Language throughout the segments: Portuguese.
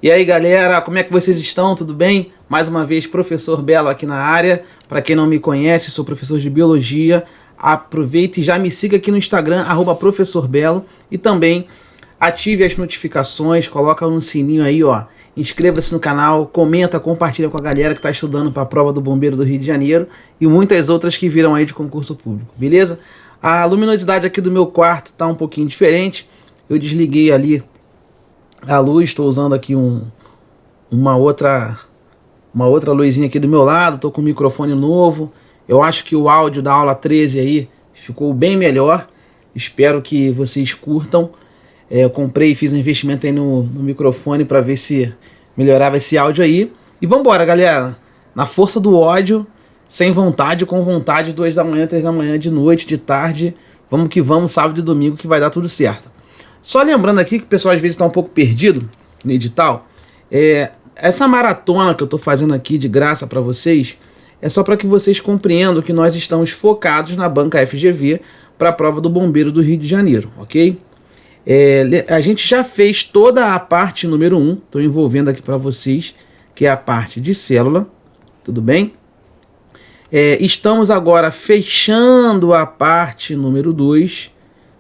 E aí galera, como é que vocês estão? Tudo bem? Mais uma vez, professor Belo aqui na área. Para quem não me conhece, sou professor de Biologia. Aproveite e já me siga aqui no Instagram, @professorbelo. E também ative as notificações, coloca no sininho aí, ó. Inscreva-se no canal, comenta, compartilha com a galera que está estudando para a prova do Bombeiro do Rio de Janeiro e muitas outras que viram aí de concurso público, beleza? A luminosidade aqui do meu quarto está um pouquinho diferente. Eu desliguei ali a luz, estou usando aqui uma outra luzinha aqui do meu lado, estou com um microfone novo. Eu acho que o áudio da aula 13 aí ficou bem melhor. Espero que vocês curtam. Eu comprei e fiz um investimento aí no microfone para ver se melhorava esse áudio aí. E vambora, galera. Na força do ódio, sem vontade, com vontade, 2 da manhã, 3 da manhã, de noite, de tarde. Vamos que vamos, sábado e domingo, que vai dar tudo certo. Só lembrando aqui que o pessoal às vezes está um pouco perdido no edital. Essa maratona que eu estou fazendo aqui de graça para vocês é só para que vocês compreendam que nós estamos focados na banca FGV para a prova do Bombeiro do Rio de Janeiro, ok? A gente já fez toda a parte número 1, estou envolvendo aqui para vocês, que é a parte de célula, tudo bem? Estamos agora fechando a parte número 2,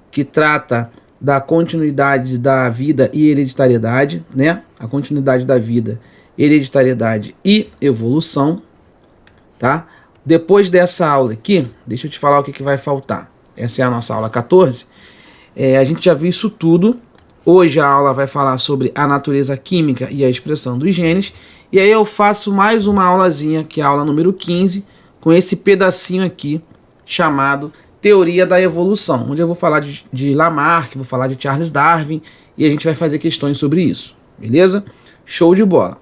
que trata da continuidade da vida e hereditariedade, né? A continuidade da vida, hereditariedade e evolução, tá? Depois dessa aula aqui, deixa eu te falar o que vai faltar. Essa é a nossa aula 14. A gente já viu isso tudo. Hoje a aula vai falar sobre a natureza química e a expressão dos genes. E aí eu faço mais uma aulazinha, que é a aula número 15, com esse pedacinho aqui, chamado Teoria da Evolução, onde eu vou falar de Lamarck, vou falar de Charles Darwin, e a gente vai fazer questões sobre isso, beleza? Show de bola.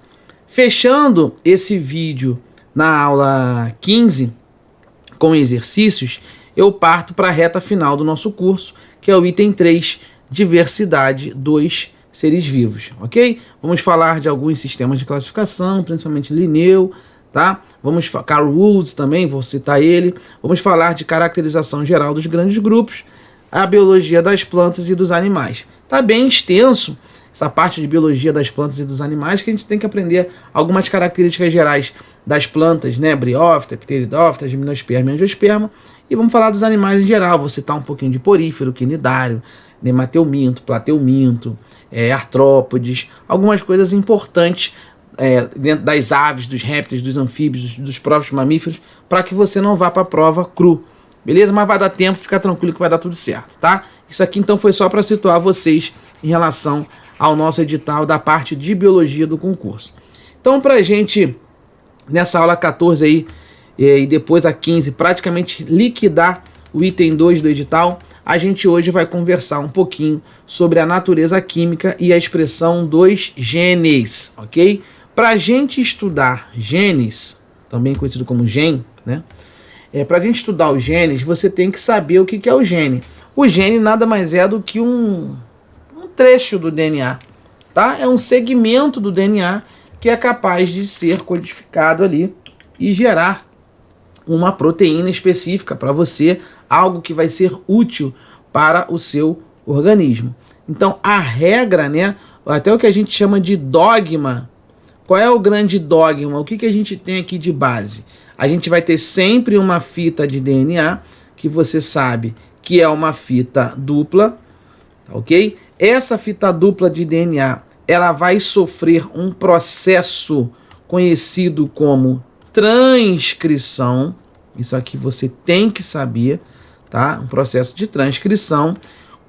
Fechando esse vídeo na aula 15, com exercícios, eu parto para a reta final do nosso curso, que é o item 3, diversidade dos seres vivos, ok? Vamos falar de alguns sistemas de classificação, principalmente Linneu, tá? Vamos falar, Carl Woolf também, vou citar ele. Vamos falar de caracterização geral dos grandes grupos, a biologia das plantas e dos animais. Tá bem extenso essa parte de biologia das plantas e dos animais, que a gente tem que aprender algumas características gerais das plantas, né? Briófita, Pteridófita, Gimnosperma e Angiosperma. E vamos falar dos animais em geral. Vou citar um pouquinho de porífero, quinidário, nemateuminto, plateuminto, artrópodes, algumas coisas importantes dentro das aves, dos répteis, dos anfíbios, dos próprios mamíferos, para que você não vá para a prova cru, beleza? Mas vai dar tempo, fica tranquilo que vai dar tudo certo, tá? Isso aqui então foi só para situar vocês em relação ao nosso edital da parte de biologia do concurso. Então, para a gente, nessa aula 14 aí, e depois a 15, praticamente liquidar o item 2 do edital, a gente hoje vai conversar um pouquinho sobre a natureza química e a expressão dos genes, ok? Para a gente estudar genes, também conhecido como gene, né? Para a gente estudar os genes, você tem que saber o que é o gene. O gene nada mais é do que um trecho do DNA, tá? É um segmento do DNA que é capaz de ser codificado ali e gerar uma proteína específica para você, algo que vai ser útil para o seu organismo. Então, a regra, né, até o que a gente chama de dogma. Qual é o grande dogma? O que a gente tem aqui de base? A gente vai ter sempre uma fita de DNA, que você sabe que é uma fita dupla, ok? Essa fita dupla de DNA, ela vai sofrer um processo conhecido como transcrição. Isso aqui você tem que saber, tá? Um processo de transcrição.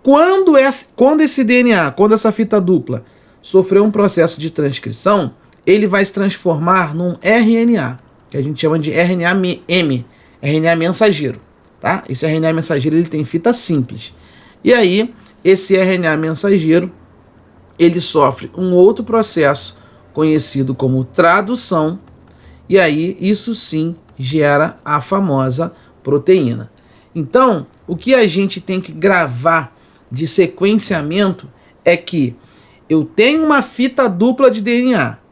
Quando esse DNA, quando essa fita dupla sofreu um processo de transcrição, ele vai se transformar num RNA, que a gente chama de RNA-M, RNA mensageiro, tá? Esse RNA mensageiro ele tem fita simples. E aí, esse RNA mensageiro, ele sofre um outro processo conhecido como tradução, e aí isso sim gera a famosa proteína. Então, o que a gente tem que gravar de sequenciamento é que eu tenho uma fita dupla de DNA.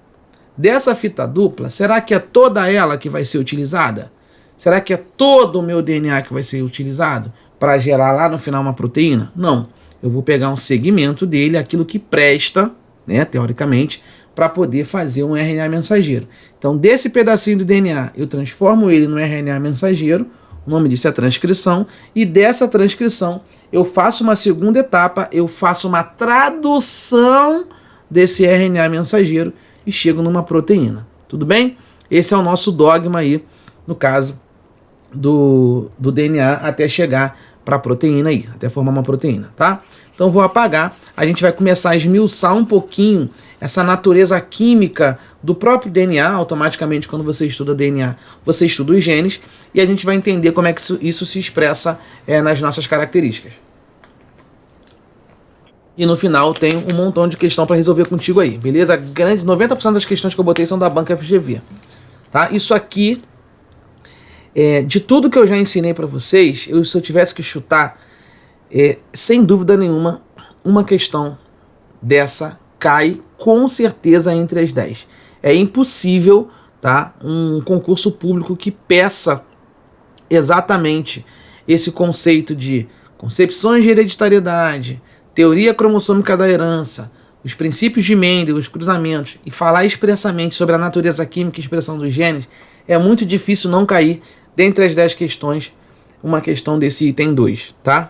Dessa fita dupla, será que é toda ela que vai ser utilizada? Será que é todo o meu DNA que vai ser utilizado para gerar lá no final uma proteína? Não. Eu vou pegar um segmento dele, aquilo que presta, né, teoricamente, para poder fazer um RNA mensageiro. Então, desse pedacinho do DNA, eu transformo ele no RNA mensageiro, o nome disso é transcrição, e dessa transcrição eu faço uma segunda etapa, eu faço uma tradução desse RNA mensageiro e chego numa proteína. Tudo bem? Esse é o nosso dogma aí, no caso do DNA, até chegar para a proteína aí, até formar uma proteína, tá? Então vou apagar, a gente vai começar a esmiuçar um pouquinho essa natureza química do próprio DNA. Automaticamente, quando você estuda DNA, você estuda os genes, e a gente vai entender como é que isso se expressa nas nossas características. E no final tem um montão de questão para resolver contigo aí, beleza? 90% das questões que eu botei são da banca FGV, tá? Isso aqui, de tudo que eu já ensinei para vocês, se eu tivesse que chutar, sem dúvida nenhuma, uma questão dessa cai com certeza entre as 10. É impossível, tá, um concurso público que peça exatamente esse conceito de concepções de hereditariedade, teoria cromossômica da herança, os princípios de Mendel, os cruzamentos, e falar expressamente sobre a natureza química e expressão dos genes. É muito difícil não cair dentre as 10 questões uma questão desse item 2, tá?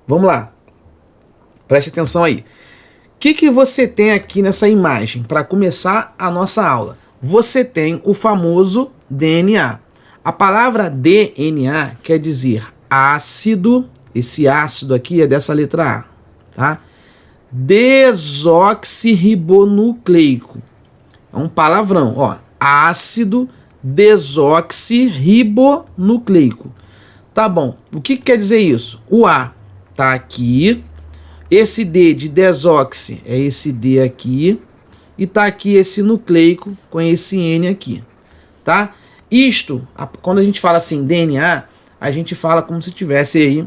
Vamos lá. Preste atenção aí. O que você tem aqui nessa imagem para começar a nossa aula? Você tem o famoso DNA. A palavra DNA quer dizer ácido. Esse ácido aqui é dessa letra A, tá? Desoxirribonucleico. É um palavrão, ó. Ácido desoxirribonucleico. Tá bom. O que quer dizer isso? O A tá aqui. Esse D de desoxi é esse D aqui. E tá aqui esse nucleico com esse N aqui, tá? Isto, quando a gente fala assim DNA, a gente fala como se tivesse aí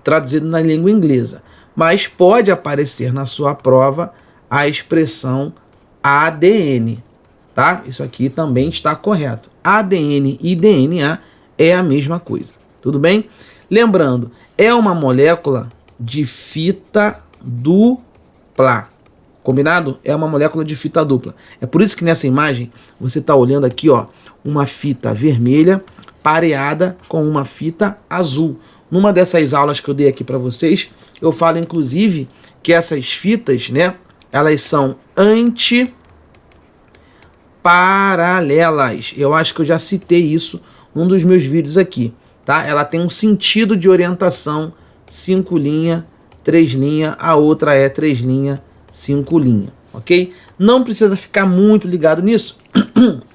traduzido na língua inglesa. Mas pode aparecer na sua prova a expressão ADN, tá? Isso aqui também está correto. ADN e DNA é a mesma coisa, tudo bem? Lembrando, é uma molécula de fita dupla, combinado? É uma molécula de fita dupla. É por isso que nessa imagem você está olhando aqui, ó, uma fita vermelha pareada com uma fita azul. Numa dessas aulas que eu dei aqui para vocês, eu falo inclusive que essas fitas, né, elas são antiparalelas. Eu acho que eu já citei isso num dos meus vídeos aqui, tá? Ela tem um sentido de orientação 5 linha, 3 linha, a outra é 3 linha, 5 linha, ok? Não precisa ficar muito ligado nisso,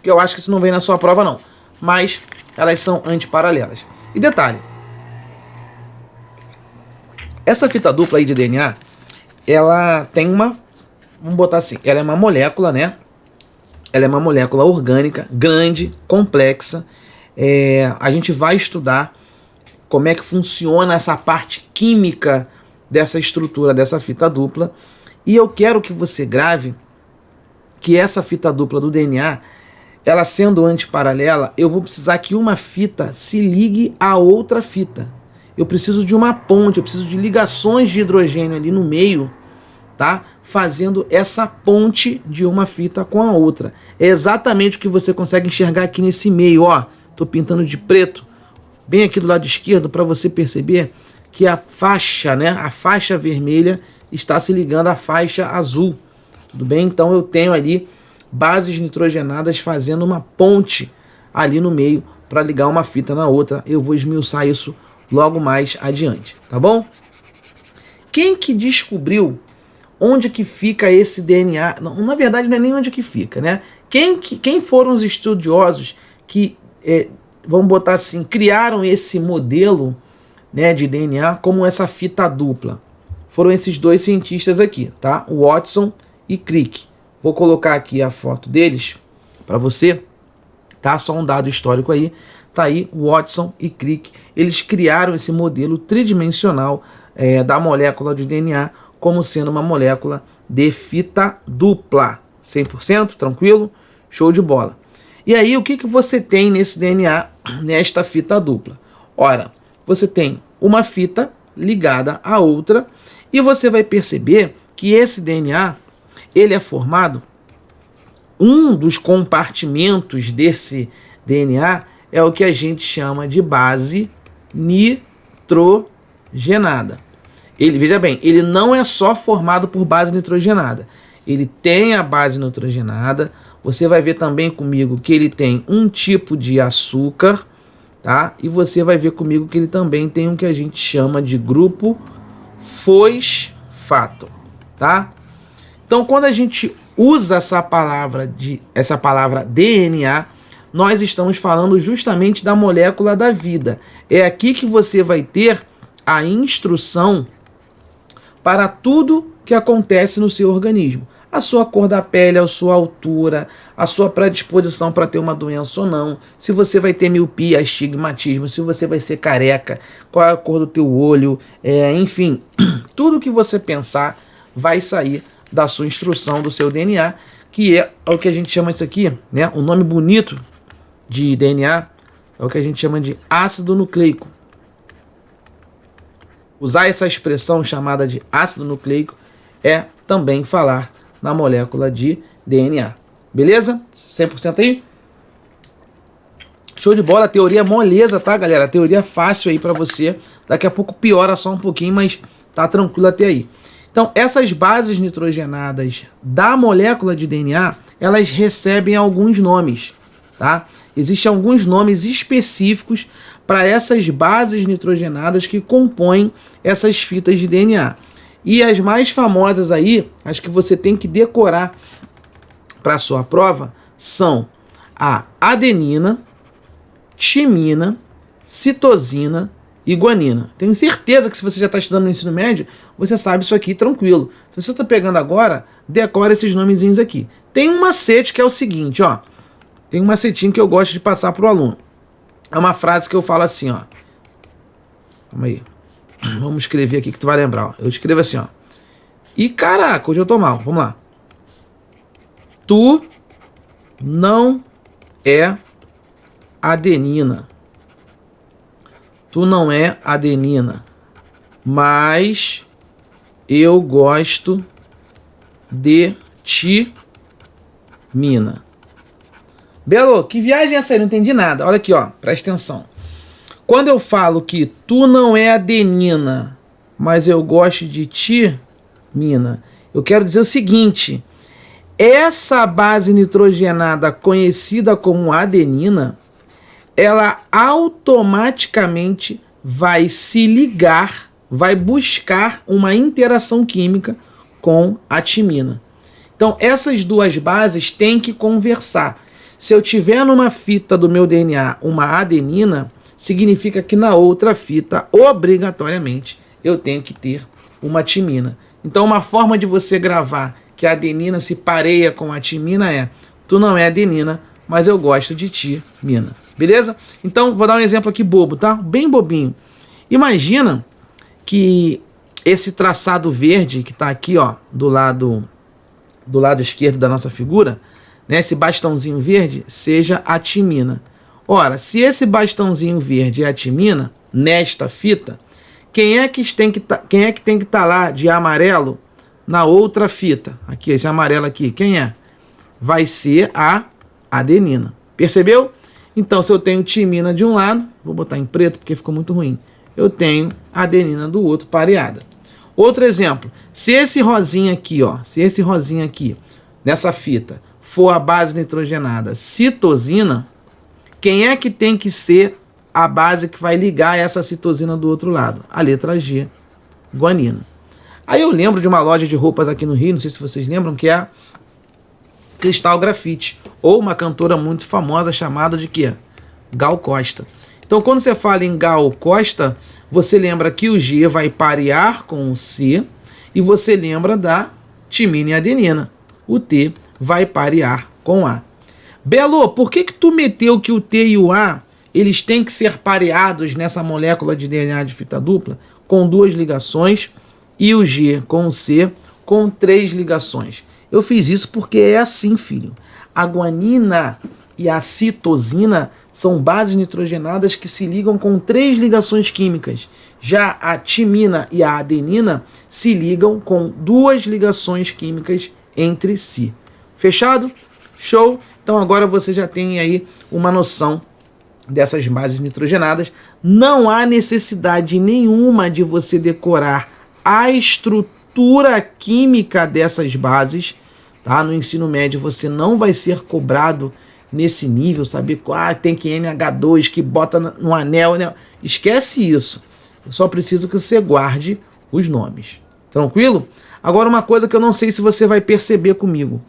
que eu acho que isso não vem na sua prova não, mas elas são antiparalelas. E detalhe, essa fita dupla aí de DNA, ela tem uma, vamos botar assim, ela é uma molécula, né? Ela é uma molécula orgânica, grande, complexa. A gente vai estudar como é que funciona essa parte química dessa estrutura, dessa fita dupla. E eu quero que você grave que essa fita dupla do DNA, ela sendo antiparalela, eu vou precisar que uma fita se ligue a outra fita. Eu preciso de uma ponte, eu preciso de ligações de hidrogênio ali no meio, tá? Fazendo essa ponte de uma fita com a outra. É exatamente o que você consegue enxergar aqui nesse meio, ó. Tô pintando de preto, bem aqui do lado esquerdo, para você perceber que a faixa, né, a faixa vermelha está se ligando à faixa azul. Tudo bem? Então eu tenho ali bases nitrogenadas fazendo uma ponte ali no meio para ligar uma fita na outra. Eu vou esmiuçar isso logo mais adiante, tá bom? Quem que descobriu onde que fica esse DNA? Não, na verdade não é nem onde que fica, né? Quem foram os estudiosos que, vamos botar assim, criaram esse modelo, né, de DNA como essa fita dupla? Foram esses dois cientistas aqui, tá? O Watson e Crick. Vou colocar aqui a foto deles para você, tá? Só um dado histórico aí. Tá aí, Watson e Crick. Eles criaram esse modelo tridimensional da molécula de DNA como sendo uma molécula de fita dupla. 100%? Tranquilo? Show de bola. E aí, o que você tem nesse DNA, nesta fita dupla? Ora, você tem uma fita ligada à outra e você vai perceber que esse DNA, ele é formado um dos compartimentos desse DNA é o que a gente chama de base nitrogenada. Veja bem, ele não é só formado por base nitrogenada. Ele tem a base nitrogenada. Você vai ver também comigo que ele tem um tipo de açúcar, tá? E você vai ver comigo que ele também tem o que a gente chama de grupo fosfato, tá? Então, quando a gente usa essa palavra DNA, nós estamos falando justamente da molécula da vida. É aqui que você vai ter a instrução para tudo que acontece no seu organismo. A sua cor da pele, a sua altura, a sua predisposição para ter uma doença ou não, se você vai ter miopia, astigmatismo, se você vai ser careca, qual é a cor do teu olho, enfim, tudo que você pensar vai sair da sua instrução, do seu DNA, que é o que a gente chama isso aqui, né? O nome bonito de DNA é o que a gente chama de ácido nucleico. Usar essa expressão chamada de ácido nucleico é também falar na molécula de DNA. Beleza? 100% aí? Show de bola. A teoria é moleza, tá, galera? A teoria é fácil aí pra você. Daqui a pouco piora só um pouquinho, mas tá tranquilo até aí. Então, essas bases nitrogenadas da molécula de DNA, elas recebem alguns nomes, tá? Existem alguns nomes específicos para essas bases nitrogenadas que compõem essas fitas de DNA. E as mais famosas aí, as que você tem que decorar para a sua prova, são a adenina, timina, citosina e guanina. Tenho certeza que se você já está estudando no ensino médio, você sabe isso aqui tranquilo. Se você está pegando agora, decora esses nomezinhos aqui. Tem um macete que é o seguinte, ó. Tem um macetinho que eu gosto de passar para o aluno. É uma frase que eu falo assim, ó. Calma aí. Vamos escrever aqui que tu vai lembrar, ó. Eu escrevo assim, ó. E caraca, hoje eu tô mal. Vamos lá. Tu não é adenina. Tu não é adenina. Mas eu gosto de timina. Belo, que viagem é essa aí? Não entendi nada. Olha aqui, ó. Presta atenção. Quando eu falo que tu não é adenina, mas eu gosto de timina, eu quero dizer o seguinte. Essa base nitrogenada conhecida como adenina, ela automaticamente vai se ligar, vai buscar uma interação química com a timina. Então, essas duas bases têm que conversar. Se eu tiver numa fita do meu DNA uma adenina, significa que na outra fita, obrigatoriamente, eu tenho que ter uma timina. Então, uma forma de você gravar que a adenina se pareia com a timina é: tu não é adenina, mas eu gosto de timina. Beleza? Então, vou dar um exemplo aqui bobo, tá? Bem bobinho. Imagina que esse traçado verde que está aqui, ó, do lado esquerdo da nossa figura, né, esse bastãozinho verde, seja a timina. Ora, se esse bastãozinho verde é a timina, nesta fita, quem é que tem que estar lá de amarelo na outra fita? Aqui, esse amarelo aqui, quem é? Vai ser a adenina. Percebeu? Então, se eu tenho timina de um lado, vou botar em preto porque ficou muito ruim, eu tenho adenina do outro pareada. Outro exemplo, se esse rosinha aqui, ó, nessa fita, for a base nitrogenada citosina, quem é que tem que ser a base que vai ligar essa citosina do outro lado? A letra G, guanina. Aí eu lembro de uma loja de roupas aqui no Rio, não sei se vocês lembram, que é a Cristal Grafite, ou uma cantora muito famosa chamada de quê? Gal Costa. Então, quando você fala em Gal Costa, você lembra que o G vai parear com o C e você lembra da timina e adenina. O T vai parear com A. Belo, por que tu meteu que o T e o A eles têm que ser pareados nessa molécula de DNA de fita dupla com 2 ligações e o G com o C com 3 ligações? Eu fiz isso porque é assim, filho. A guanina e a citosina são bases nitrogenadas que se ligam com 3 ligações químicas. Já a timina e a adenina se ligam com 2 ligações químicas entre si. Fechado? Show? Então agora você já tem aí uma noção dessas bases nitrogenadas. Não há necessidade nenhuma de você decorar a estrutura química dessas bases, tá? No ensino médio você não vai ser cobrado nesse nível, saber tem que NH2 que bota no anel, né? Esquece isso. Eu só preciso que você guarde os nomes. Tranquilo? Agora uma coisa que eu não sei se você vai perceber comigo.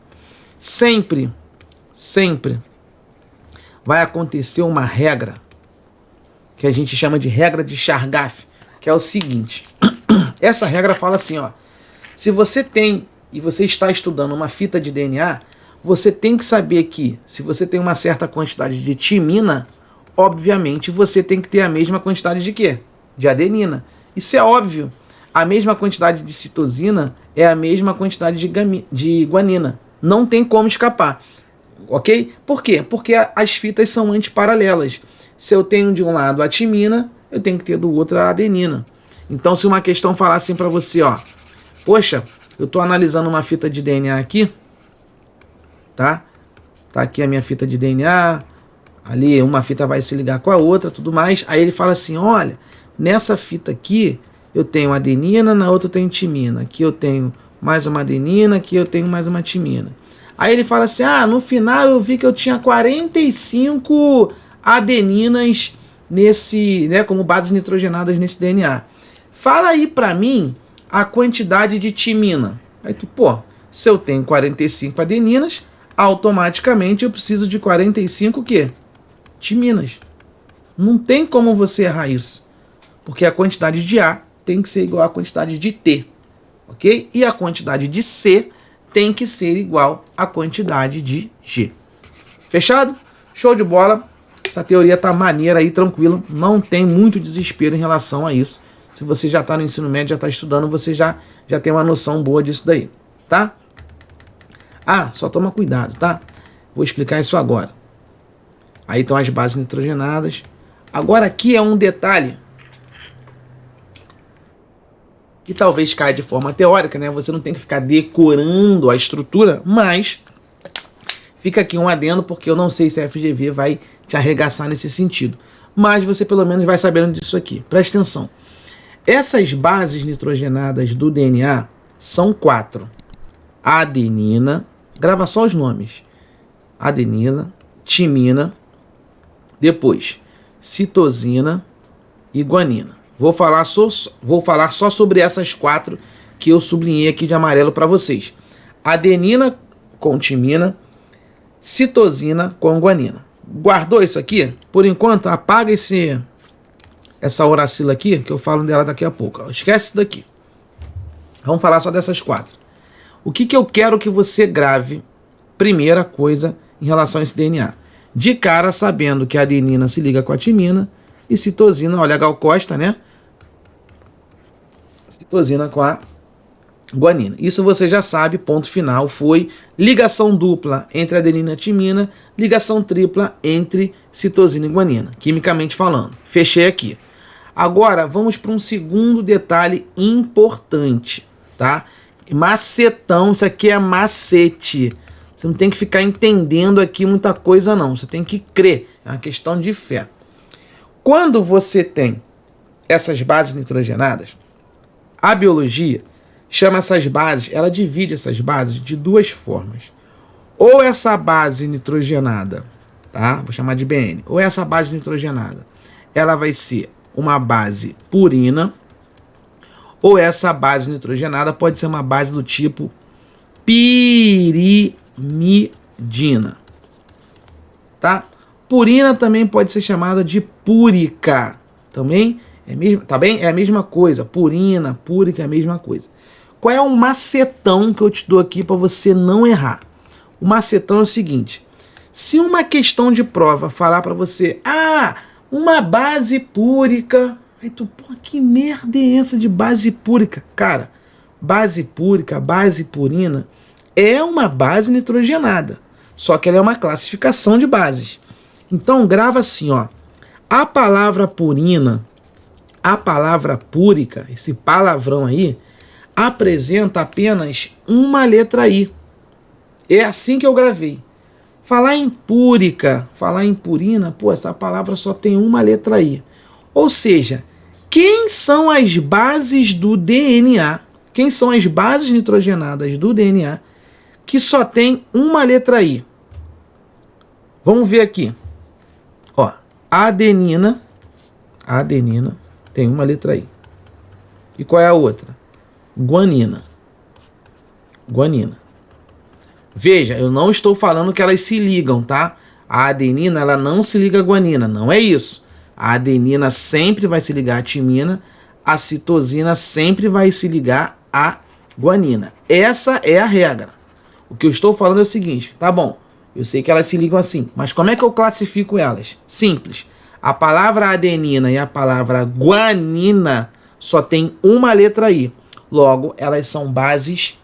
Sempre vai acontecer uma regra que a gente chama de regra de Chargaff, que é o seguinte. Essa regra fala assim, ó. Se você tem e você está estudando uma fita de DNA, você tem que saber que se você tem uma certa quantidade de timina, obviamente você tem que ter a mesma quantidade de quê? De adenina. Isso é óbvio. A mesma quantidade de citosina é a mesma quantidade de guanina. Não tem como escapar. Ok? Por quê? Porque as fitas são antiparalelas. Se eu tenho de um lado a timina, eu tenho que ter do outro a adenina. Então, se uma questão falar assim para você, ó, poxa, eu estou analisando uma fita de DNA aqui, tá? Tá aqui a minha fita de DNA, ali uma fita vai se ligar com a outra, tudo mais. Aí ele fala assim, olha, nessa fita aqui eu tenho adenina, na outra eu tenho timina. Aqui eu tenho mais uma adenina, aqui eu tenho mais uma timina. Aí ele fala assim, no final eu vi que eu tinha 45 adeninas nesse, né, como bases nitrogenadas nesse DNA. Fala aí pra mim a quantidade de timina. Aí tu, se eu tenho 45 adeninas, automaticamente eu preciso de 45 o quê? Timinas. Não tem como você errar isso. Porque a quantidade de A tem que ser igual à quantidade de T. Ok? E a quantidade de C tem que ser igual à quantidade de G. Fechado? Show de bola. Essa teoria tá maneira aí, tranquila. Não tem muito desespero em relação a isso. Se você já está no ensino médio, já está estudando, você já tem uma noção boa disso daí, tá? Só toma cuidado, tá? Vou explicar isso agora. Aí estão as bases nitrogenadas. Agora aqui é um detalhe que talvez caia de forma teórica, né? Você não tem que ficar decorando a estrutura, mas fica aqui um adendo, porque eu não sei se a FGV vai te arregaçar nesse sentido. Mas você pelo menos vai sabendo disso aqui. Presta atenção. Essas bases nitrogenadas do DNA são 4. Adenina, grava só os nomes. Adenina, timina, depois citosina e guanina. Vou falar só sobre essas 4 que eu sublinhei aqui de amarelo para vocês. Adenina com timina, citosina com guanina. Guardou isso aqui? Por enquanto, apaga essa uracila aqui, que eu falo dela daqui a pouco. Esquece isso daqui. Vamos falar só dessas 4. O que eu quero que você grave, primeira coisa, em relação a esse DNA? De cara, sabendo que a adenina se liga com a timina e citosina, olha a Gal Costa, né? Citosina com a guanina. Isso você já sabe, ponto final, foi ligação dupla entre adenina e timina, ligação tripla entre citosina e guanina, quimicamente falando. Fechei aqui. Agora, vamos para um segundo detalhe importante, tá? Macetão, isso aqui é macete. Você não tem que ficar entendendo aqui muita coisa, não. Você tem que crer. É uma questão de fé. Quando você tem essas bases nitrogenadas, a biologia chama essas bases, ela divide essas bases de 2 formas. Ou essa base nitrogenada, tá? Vou chamar de BN. Ou essa base nitrogenada, ela vai ser uma base purina, ou essa base nitrogenada pode ser uma base do tipo pirimidina, tá? Purina também pode ser chamada de púrica, também tá bem? É a mesma coisa, purina, púrica é a mesma coisa. Qual é o macetão que eu te dou aqui para você não errar? O macetão é o seguinte: se uma questão de prova falar para você, uma base púrica, aí tu, que merda é essa de base púrica? Cara, base púrica, base purina é uma base nitrogenada, só que ela é uma classificação de bases. Então grava assim, ó, a palavra purina, a palavra púrica, esse palavrão aí, apresenta apenas uma letra I. É assim que eu gravei. Falar em púrica, falar em purina, pô, essa palavra só tem uma letra I. Ou seja, quem são as bases do DNA? Quem são as bases nitrogenadas do DNA que só tem uma letra I? Vamos ver aqui. Ó, adenina tem uma letra I. E qual é a outra? Guanina. Veja, eu não estou falando que elas se ligam, tá? A adenina, ela não se liga à guanina, não é isso. A adenina sempre vai se ligar à timina, a citosina sempre vai se ligar à guanina. Essa é a regra. O que eu estou falando é o seguinte, tá bom, eu sei que elas se ligam assim, mas como é que eu classifico elas? Simples. A palavra adenina e a palavra guanina só tem uma letra I. Logo, elas são bases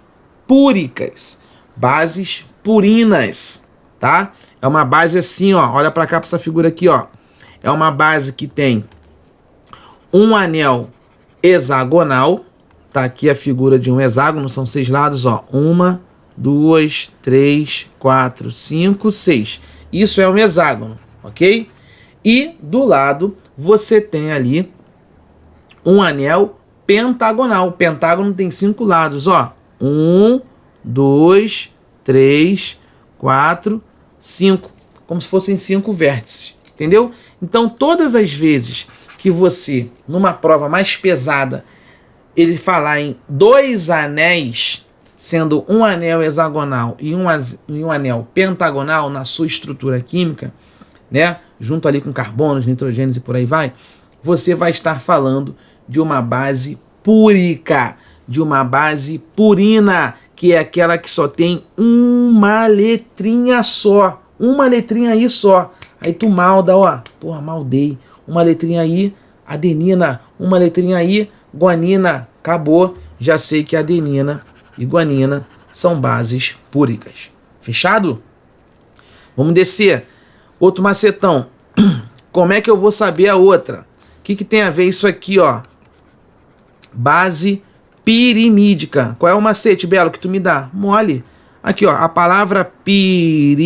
púricas, bases purinas, tá? É uma base assim, ó, olha para cá para essa figura aqui, ó. É uma base que tem um anel hexagonal, tá aqui a figura de um hexágono, são 6 lados, ó. 1, 2, 3, 4, 5, 6. Isso é um hexágono, ok? E do lado você tem ali um anel pentagonal. O pentágono tem 5 lados, ó. 1, 2, 3, 4, 5. Como se fossem 5 vértices, entendeu? Então, todas as vezes que você, numa prova mais pesada, ele falar em 2 anéis, sendo um anel hexagonal e um anel pentagonal na sua estrutura química, né, junto ali com carbonos, nitrogênios e por aí vai, você vai estar falando de uma base púrica, de uma base purina, que é aquela que só tem uma letrinha só, uma letrinha aí só. Aí tu malda, ó, porra, maldei, uma letrinha aí, adenina, uma letrinha aí, guanina, acabou, já sei que adenina e guanina são bases púricas. Fechado? Vamos descer. Outro macetão. Como é que eu vou saber a outra? O que tem a ver isso aqui, ó? Base pirimídica. Qual é o macete, Belo, que tu me dá? Mole. Aqui, ó, a palavra pirimídica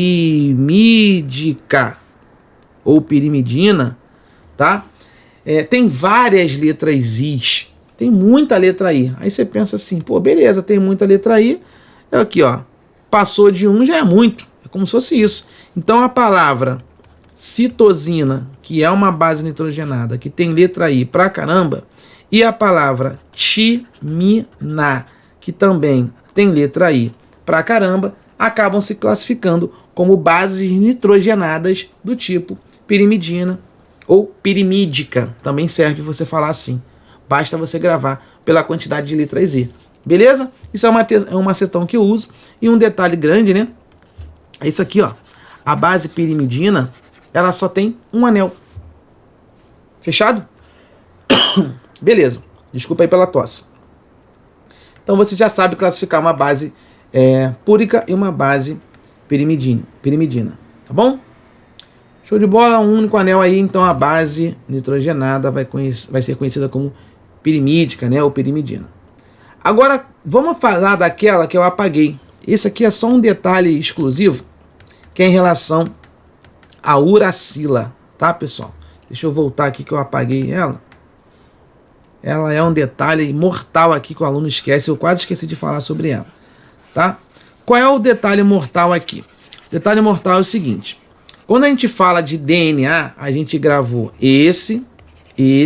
ou pirimidina, tá? Tem várias letras Is. Tem muita letra I. Aí você pensa assim, pô, beleza, tem muita letra I. Aqui, ó, passou de 1 já é muito. É como se fosse isso. Então a palavra citosina, que é uma base nitrogenada, que tem letra I pra caramba, e a palavra timina, que também tem letra I pra caramba, acabam se classificando como bases nitrogenadas do tipo pirimidina ou pirimídica. Também serve você falar assim. Basta você gravar pela quantidade de letras I. Beleza? Isso é um macetão que eu uso. E um detalhe grande, né? É isso aqui, ó. A base pirimidina, ela só tem um anel. Fechado? Beleza. Desculpa aí pela tosse. Então você já sabe classificar uma base púrica e uma base pirimidina. Tá bom? Show de bola. Um único anel aí. Então a base nitrogenada vai ser conhecida como pirimídica, né? Ou pirimidina. Agora vamos falar daquela que eu apaguei. Esse aqui é só um detalhe exclusivo, que é em relação à uracila, tá, pessoal? Deixa eu voltar aqui que eu apaguei ela. Ela é um detalhe mortal aqui que o aluno esquece. Eu quase esqueci de falar sobre ela, tá? Qual é o detalhe mortal aqui? O detalhe mortal é o seguinte. Quando a gente fala de DNA, a gente gravou esse e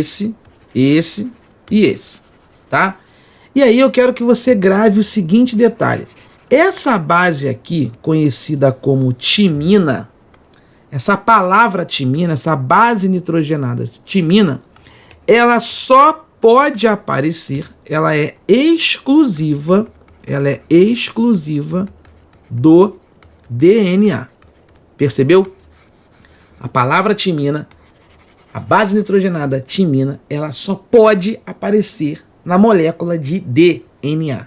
esse, tá? E aí eu quero que você grave o seguinte detalhe. Essa base aqui, conhecida como timina, essa palavra timina, essa base nitrogenada timina, ela só pode aparecer, ela é exclusiva do DNA. Percebeu? A palavra timina, a base nitrogenada timina, ela só pode aparecer na molécula de DNA,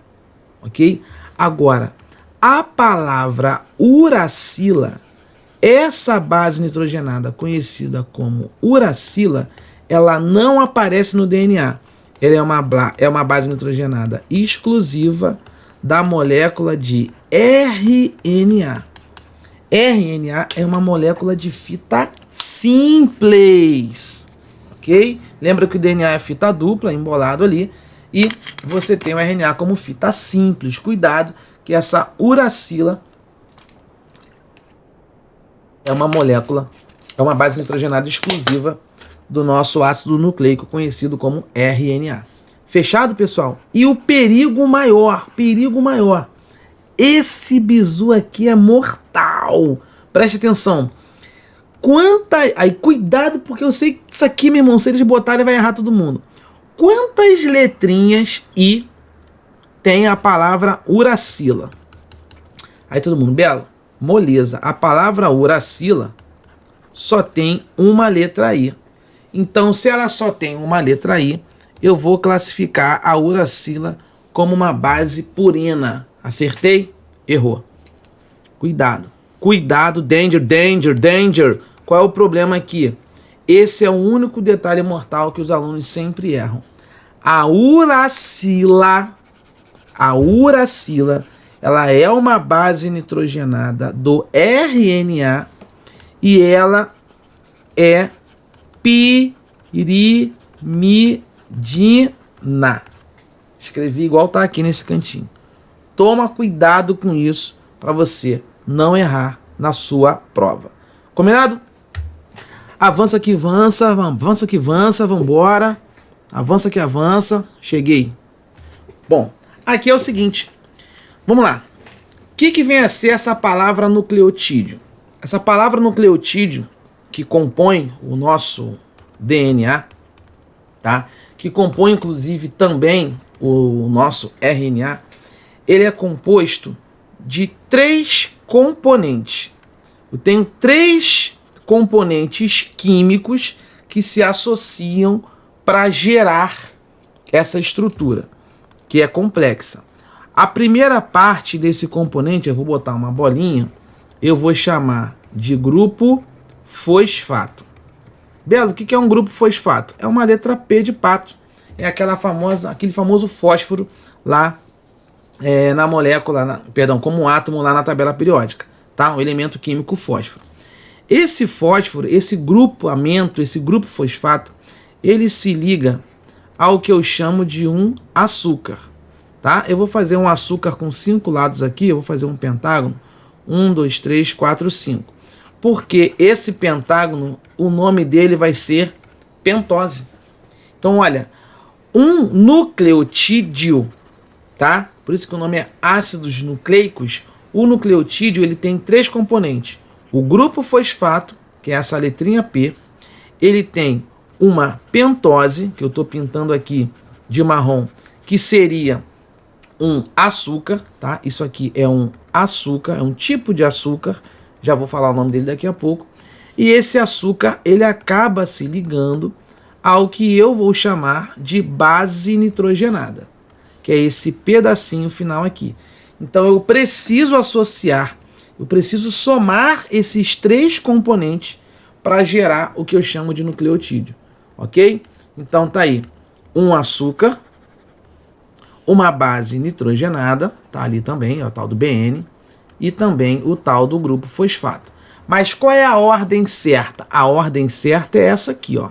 ok? Agora, a palavra uracila, essa base nitrogenada conhecida como uracila, ela não aparece no DNA. Ela é uma base nitrogenada exclusiva da molécula de RNA. RNA é uma molécula de fita simples, ok? Lembra que o DNA é fita dupla, embolado ali, e você tem o RNA como fita simples. Cuidado, que essa uracila é uma molécula, é uma base nitrogenada exclusiva do nosso ácido nucleico, conhecido como RNA. Fechado, pessoal? E o perigo maior, esse bizu aqui é mortal. Preste atenção. Aí, cuidado, porque eu sei que isso aqui, meu irmão, se eles botarem, vai errar todo mundo. Quantas letrinhas I tem a palavra uracila? Aí todo mundo, Belo, moleza. A palavra uracila só tem uma letra I. Então, se ela só tem uma letra I, eu vou classificar a uracila como uma base purina. Acertei? Errou. Cuidado. Cuidado, danger, danger, danger. Qual é o problema aqui? Esse é o único detalhe mortal que os alunos sempre erram. A uracila, ela é uma base nitrogenada do RNA e ela é pirimidina. Escrevi igual tá aqui nesse cantinho. Toma cuidado com isso para você não errar na sua prova. Combinado? Avança que avança, vambora. Avança que avança. Cheguei. Bom, aqui é o seguinte. Vamos lá. O que vem a ser essa palavra nucleotídeo? Essa palavra nucleotídeo, que compõe o nosso DNA, tá? Que compõe inclusive também o nosso RNA, ele é composto de 3 componentes. Eu tenho 3 componentes químicos que se associam para gerar essa estrutura, que é complexa. A primeira parte desse componente, eu vou botar uma bolinha, eu vou chamar de grupo fosfato. Belo, o que é um grupo fosfato? É uma letra P de pato. É aquele famoso fósforo lá na molécula, como um átomo lá na tabela periódica, tá? O elemento químico fósforo. Esse fósforo, esse grupo fosfato, ele se liga ao que eu chamo de um açúcar, tá? Eu vou fazer um açúcar com 5 lados aqui, eu vou fazer um pentágono, 1, 2, 3, 4, 5. Porque esse pentágono, o nome dele vai ser pentose. Então, olha, um nucleotídeo, tá? Por isso que o nome é ácidos nucleicos. O nucleotídeo, ele tem 3 componentes. O grupo fosfato, que é essa letrinha P, ele tem uma pentose, que eu estou pintando aqui de marrom, que seria um açúcar, tá? Isso aqui é um açúcar, é um tipo de açúcar, já vou falar o nome dele daqui a pouco. E esse açúcar, ele acaba se ligando ao que eu vou chamar de base nitrogenada, que é esse pedacinho final aqui. Então eu preciso associar, eu preciso somar esses 3 componentes para gerar o que eu chamo de nucleotídeo, ok? Então tá aí, um açúcar, uma base nitrogenada, tá ali também, é o tal do BN, e também o tal do grupo fosfato. Mas qual é a ordem certa? A ordem certa é essa aqui, ó.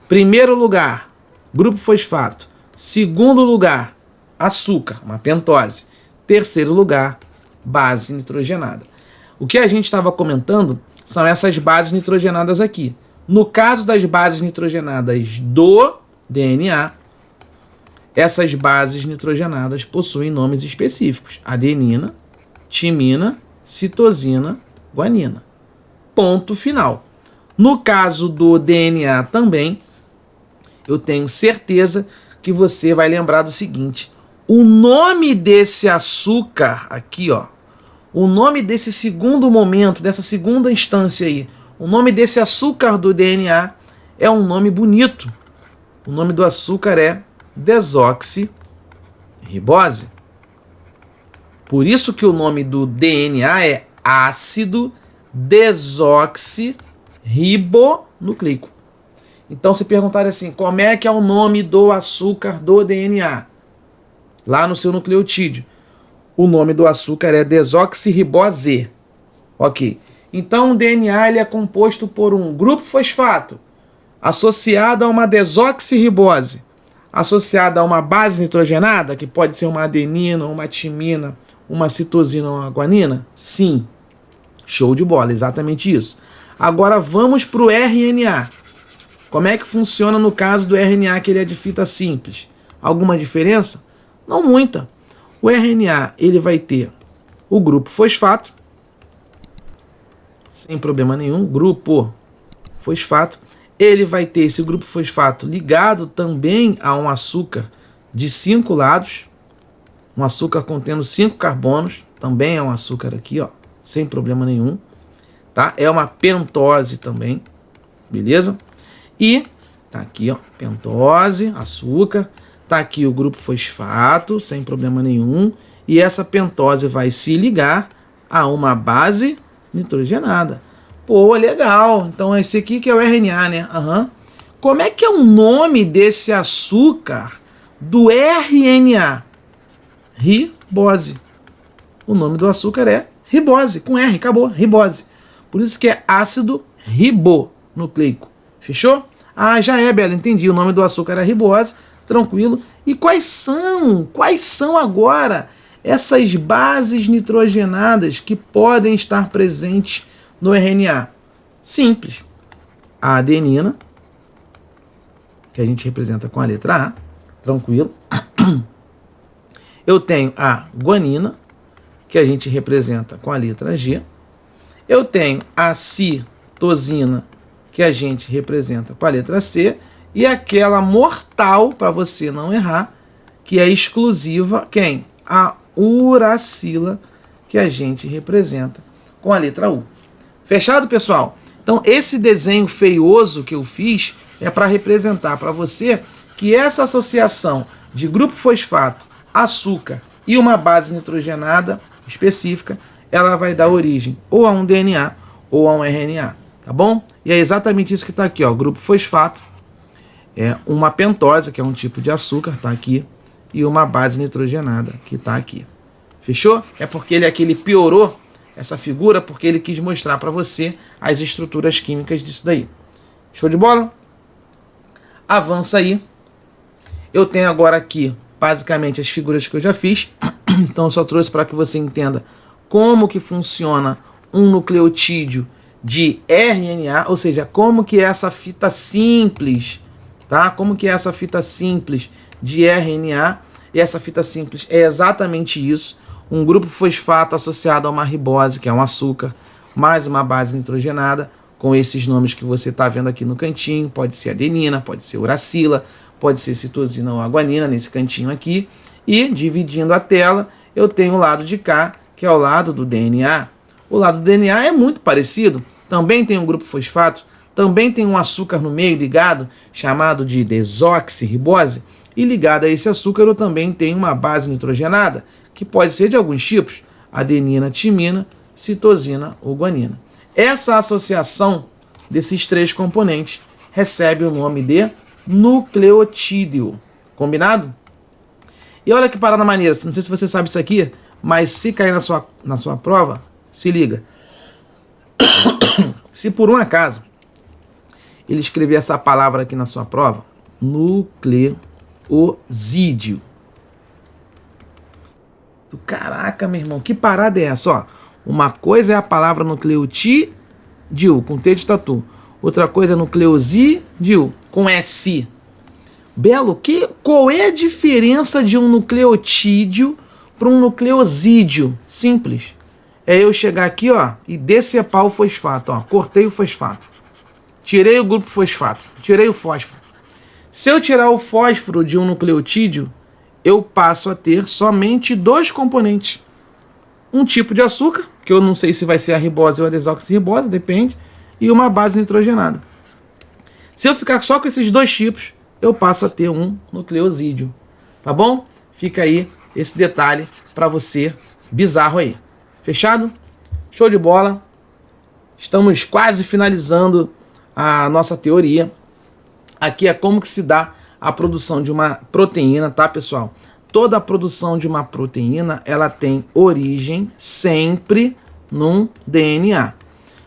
Primeiro lugar, grupo fosfato. Segundo lugar, açúcar, uma pentose. Terceiro lugar, base nitrogenada. O que a gente estava comentando são essas bases nitrogenadas aqui. No caso das bases nitrogenadas do DNA, essas bases nitrogenadas possuem nomes específicos: adenina, timina, citosina, guanina. Ponto final. No caso do DNA também, eu tenho certeza que você vai lembrar do seguinte: o nome desse açúcar aqui, ó, o nome desse segundo momento, dessa segunda instância aí, o nome desse açúcar do DNA é um nome bonito. O nome do açúcar é desoxirribose. Por isso que o nome do DNA é ácido desoxirribonucleico. Então, se perguntarem assim, como é que é o nome do açúcar do DNA? Lá no seu nucleotídeo. O nome do açúcar é desoxirribose. Ok. Então, o DNA ele é composto por um grupo fosfato associado a uma desoxirribose, associada a uma base nitrogenada, que pode ser uma adenina, uma timina, uma citosina ou uma guanina? Sim. Show de bola, exatamente isso. Agora vamos para o RNA. Como é que funciona no caso do RNA, que ele é de fita simples? Alguma diferença? Não muita. O RNA ele vai ter o grupo fosfato, sem problema nenhum, grupo fosfato. Ele vai ter esse grupo fosfato ligado também a um açúcar de 5 lados, um açúcar contendo 5 carbonos, também é um açúcar aqui, ó, sem problema nenhum, tá? É uma pentose também, beleza? E tá aqui, ó, pentose, açúcar, tá aqui o grupo fosfato, sem problema nenhum, e essa pentose vai se ligar a uma base nitrogenada. Pô, legal. Então esse aqui que é o RNA, né? Uhum. Como é que é o nome desse açúcar do RNA? Ribose. O nome do açúcar é ribose, com R, acabou, ribose. Por isso que é ácido ribonucleico. Fechou? Ah, já é, Bela, entendi. O nome do açúcar é ribose, tranquilo. E quais são agora essas bases nitrogenadas que podem estar presentes no RNA? Simples. A adenina, que a gente representa com a letra A, tranquilo. Eu tenho a guanina, que a gente representa com a letra G. Eu tenho a citosina, que a gente representa com a letra C. E aquela mortal, para você não errar, que é exclusiva, quem? A uracila, que a gente representa com a letra U. Fechado, pessoal? Então, esse desenho feioso que eu fiz é para representar para você que essa associação de grupo fosfato, açúcar e uma base nitrogenada específica, ela vai dar origem ou a um DNA ou a um RNA, tá bom? E é exatamente isso que está aqui, ó, grupo fosfato, uma pentose, que é um tipo de açúcar, tá aqui, e uma base nitrogenada, que está aqui. Fechou? É porque ele piorou essa figura, porque ele quis mostrar para você as estruturas químicas disso daí. Show de bola? Avança aí. Eu tenho agora aqui, basicamente, as figuras que eu já fiz. Então, eu só trouxe para que você entenda como que funciona um nucleotídeo de RNA, ou seja, como que é essa fita simples, tá? Como que é essa fita simples de RNA. E essa fita simples é exatamente isso. Um grupo fosfato associado a uma ribose, que é um açúcar, mais uma base nitrogenada, com esses nomes que você está vendo aqui no cantinho. Pode ser adenina, pode ser uracila, pode ser citosina ou guanina, nesse cantinho aqui. E, dividindo a tela, eu tenho o lado de cá, que é o lado do DNA. O lado do DNA é muito parecido. Também tem um grupo fosfato, também tem um açúcar no meio ligado, chamado de desoxirribose. E ligado a esse açúcar, eu também tenho uma base nitrogenada, que pode ser de alguns tipos, adenina, timina, citosina ou guanina. Essa associação desses três componentes recebe o nome de nucleotídeo. Combinado? E olha que parada maneira, não sei se você sabe isso aqui, mas se cair na sua prova, se liga. Se por um acaso ele escrever essa palavra aqui na sua prova, nucleosídeo. Caraca, meu irmão, que parada é essa? Ó, uma coisa é a palavra nucleotídeo, com T de tatu. Outra coisa é nucleosídeo, com S. Belo, qual é a diferença de um nucleotídeo para um nucleosídeo? Simples. É eu chegar aqui, ó, e decepar o fosfato. Ó, cortei o fosfato. Tirei o grupo fosfato. Tirei o fósforo. Se eu tirar o fósforo de um nucleotídeo, eu passo a ter somente dois componentes. Um tipo de açúcar, que eu não sei se vai ser a ribose ou a desoxirribose, depende, e uma base nitrogenada. Se eu ficar só com esses dois tipos, eu passo a ter um nucleosídeo. Tá bom? Fica aí esse detalhe para você, bizarro aí. Fechado? Show de bola. Estamos quase finalizando a nossa teoria. Aqui é como que se dá a produção de uma proteína, tá, pessoal? Toda a produção de uma proteína, ela tem origem sempre num DNA.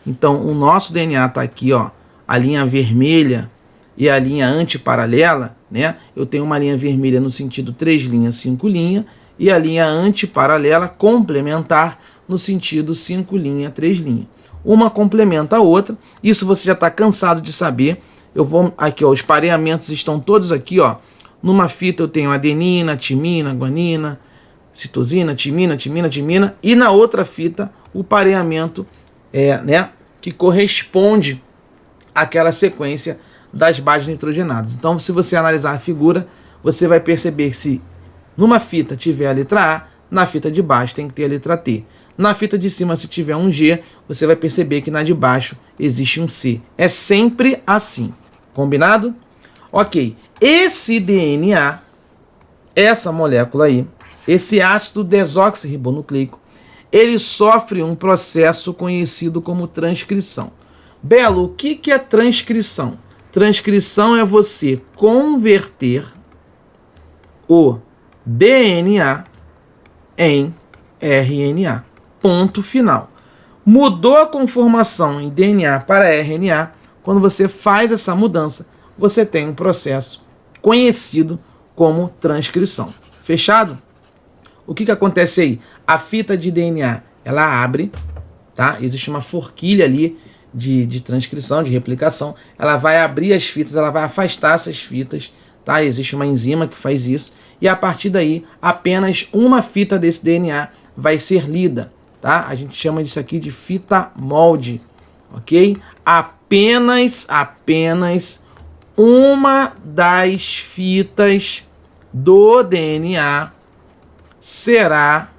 Então, o nosso DNA está aqui, ó, a linha vermelha e a linha antiparalela, né? Eu tenho uma linha vermelha no sentido 3 linhas, 5 linhas, e a linha antiparalela complementar no sentido 5 linhas, 3 linhas. Uma complementa a outra, isso você já está cansado de saber. Eu vou aqui, ó, os pareamentos estão todos aqui, ó. Numa fita eu tenho adenina, timina, guanina, citosina, timina, e na outra fita o pareamento né, que corresponde àquela sequência das bases nitrogenadas. Então, se você analisar a figura, você vai perceber que se numa fita tiver a letra A, na fita de baixo tem que ter a letra T. Na fita de cima, se tiver um G, você vai perceber que na de baixo existe um C. É sempre assim. Combinado? Ok. Esse DNA, essa molécula aí, esse ácido desoxirribonucleico, ele sofre um processo conhecido como transcrição. Belo, o que é transcrição? Transcrição é você converter o DNA em RNA. Ponto final. Mudou a conformação em DNA para RNA. Quando você faz essa mudança, você tem um processo conhecido como transcrição. Fechado? O que acontece aí? A fita de DNA, ela abre, tá? Existe uma forquilha ali de transcrição, de replicação. Ela vai abrir as fitas, ela vai afastar essas fitas, tá? Existe uma enzima que faz isso. E a partir daí, apenas uma fita desse DNA vai ser lida, tá? A gente chama disso aqui de fita molde, ok? Apenas uma das fitas do DNA será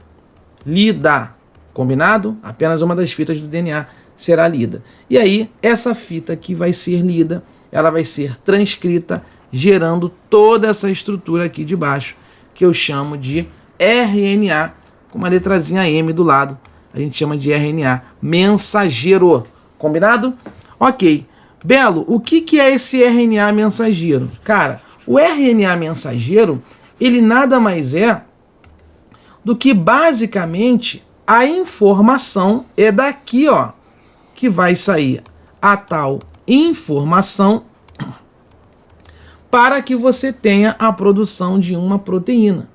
lida, combinado? Apenas uma das fitas do DNA será lida. E aí, essa fita que vai ser lida, ela vai ser transcrita, gerando toda essa estrutura aqui de baixo, que eu chamo de RNA, com uma letrazinha M do lado. A gente chama de RNA mensageiro. Combinado? Ok. Belo, o que é esse RNA mensageiro? Cara, o RNA mensageiro, ele nada mais é do que basicamente a informação é daqui, ó, que vai sair a tal informação para que você tenha a produção de uma proteína.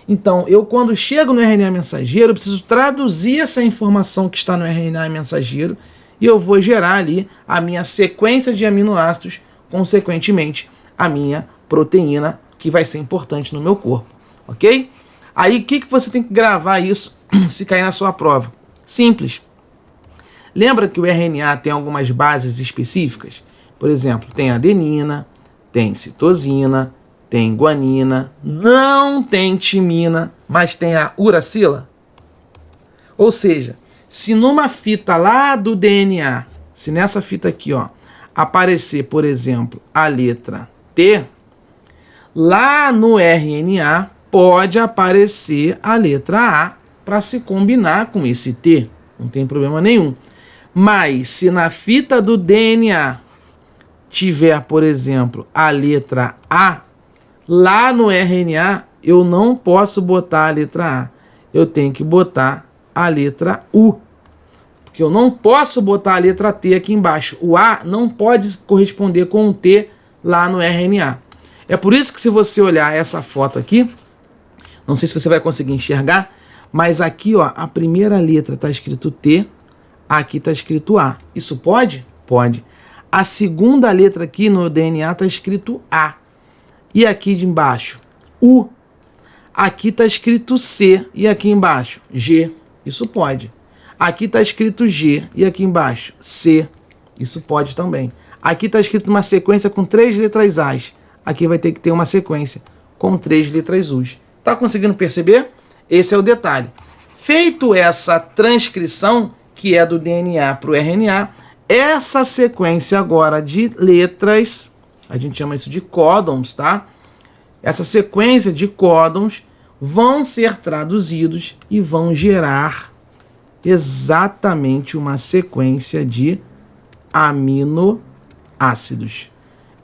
Então, eu quando chego no RNA mensageiro, eu preciso traduzir essa informação que está no RNA mensageiro e eu vou gerar ali a minha sequência de aminoácidos, consequentemente, a minha proteína, que vai ser importante no meu corpo, ok? Aí, o que você tem que gravar isso se cair na sua prova? Simples. Lembra que o RNA tem algumas bases específicas? Por exemplo, tem adenina, tem citosina, tem guanina, não tem timina, mas tem a uracila. Ou seja, se numa fita lá do DNA, se nessa fita aqui, ó, aparecer, por exemplo, a letra T, lá no RNA pode aparecer a letra A para se combinar com esse T. Não tem problema nenhum. Mas se na fita do DNA tiver, por exemplo, a letra A, lá no RNA eu não posso botar a letra A. Eu tenho que botar a letra U. Porque eu não posso botar a letra T aqui embaixo. O A não pode corresponder com o T lá no RNA. É por isso que se você olhar essa foto aqui, não sei se você vai conseguir enxergar, mas aqui, ó, a primeira letra está escrito T, aqui está escrito A. Isso pode? Pode. A segunda letra aqui no DNA está escrito A. E aqui de embaixo, U. Aqui está escrito C. E aqui embaixo, G. Isso pode. Aqui está escrito G. E aqui embaixo, C. Isso pode também. Aqui está escrito uma sequência com 3 letras A's. Aqui vai ter que ter uma sequência com 3 letras U's. Tá conseguindo perceber? Esse é o detalhe. Feito essa transcrição, que é do DNA para o RNA, essa sequência agora de letras, a gente chama isso de códons, tá? Essa sequência de códons vão ser traduzidos e vão gerar exatamente uma sequência de aminoácidos.